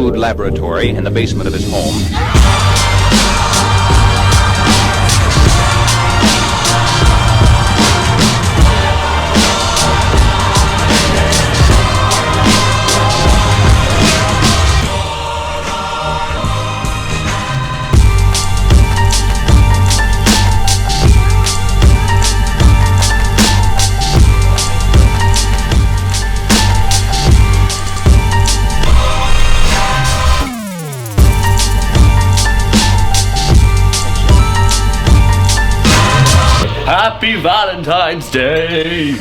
food laboratory in the basement of his home. Happy Valentine's Day!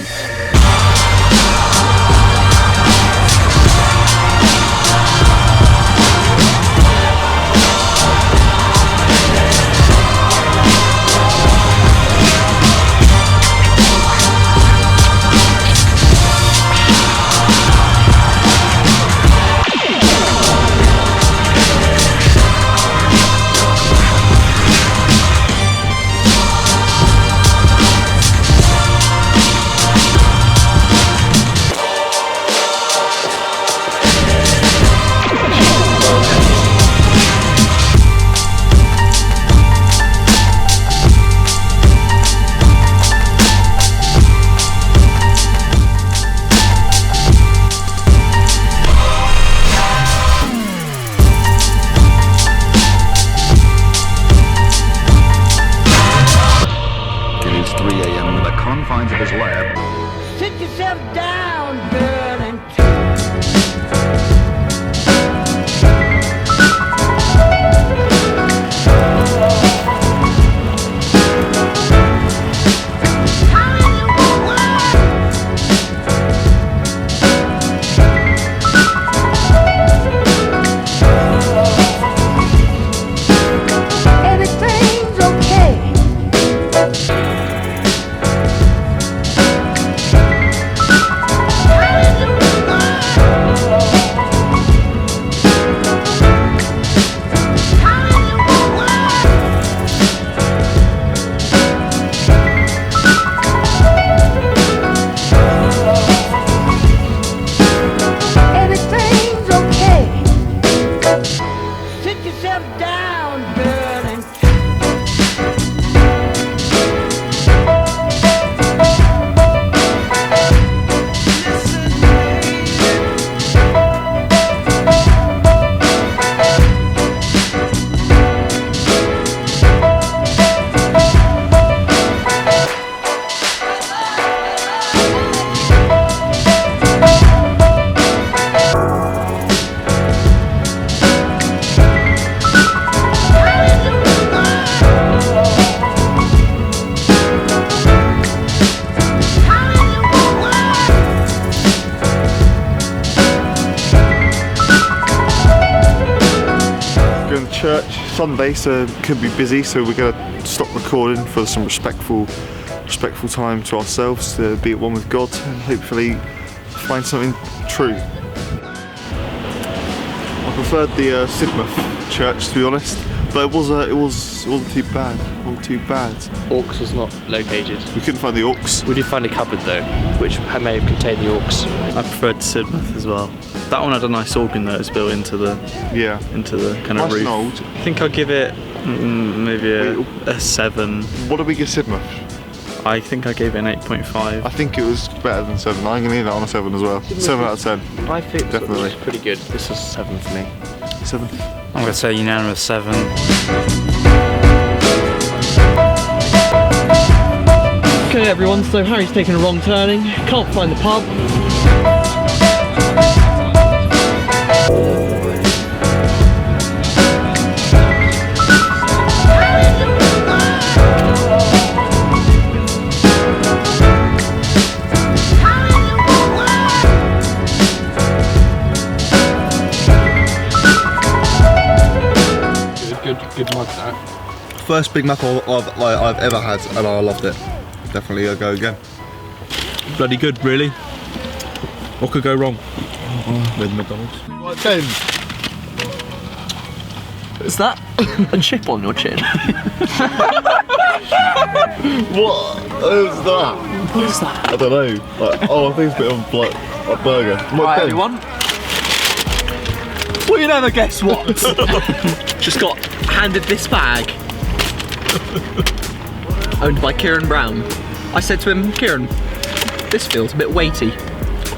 Of his lab. Sit yourself down, girl, and everything's okay. Church Sunday, so it could be busy, so we're going to stop recording for some respectful time to ourselves, to be at one with God and hopefully find something true. I preferred the Sidmouth church, to be honest, but it wasn't too bad. It wasn't too bad. Aux was not located. We couldn't find the aux. We did find a cupboard though, which may have contained the aux. I preferred Sidmouth as well. That one had a nice organ that was built into the kind of roof. Old. I think I'll give it maybe a 7. What did we give Sidmouth? I think I gave it an 8.5. I think it was better than 7. I'm gonna leave that on a 7 as well. 7 out of 10. I think definitely this was pretty good. This was 7 for me. 7. I'm gonna say unanimous 7. Okay everyone, so Harry's taken a wrong turning, can't find the pub. Good mug that. First Big Mac I've ever had, and I loved it. Definitely I'll go again. Bloody good, really. What could go wrong with McDonald's? Right, 10. Is that a chip on your chin? What is that? What is that? I don't know. Like, oh, I think it's a bit of like a burger. Right, everyone. Well, you never guess what. Just got handed this bag. Owned by Kieran Brown. I said to him, Kieran, this feels a bit weighty.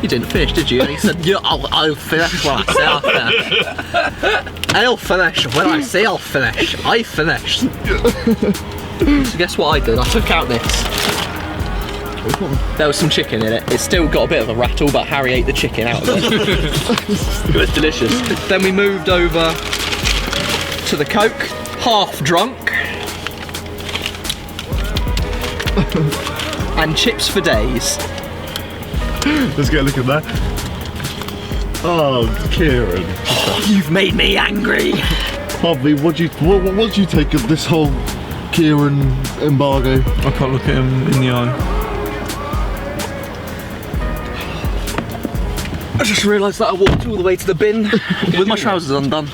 You didn't finish, did you? And he said, yeah, I'll finish when I say I'll finish. I'll finish when I say I'll finish. I finished. So guess what I did? I took out this. There was some chicken in it. It's still got a bit of a rattle, but Harry ate the chicken out of it. It was delicious. Then we moved over to the Coke, half drunk. And chips for days. Let's get a look at that. Oh, Kieran. Oh, you've made me angry. Harvey, what do you take of this whole Kieran embargo? I can't look at him in the eye. I just realised that I walked all the way to the bin with my trousers undone.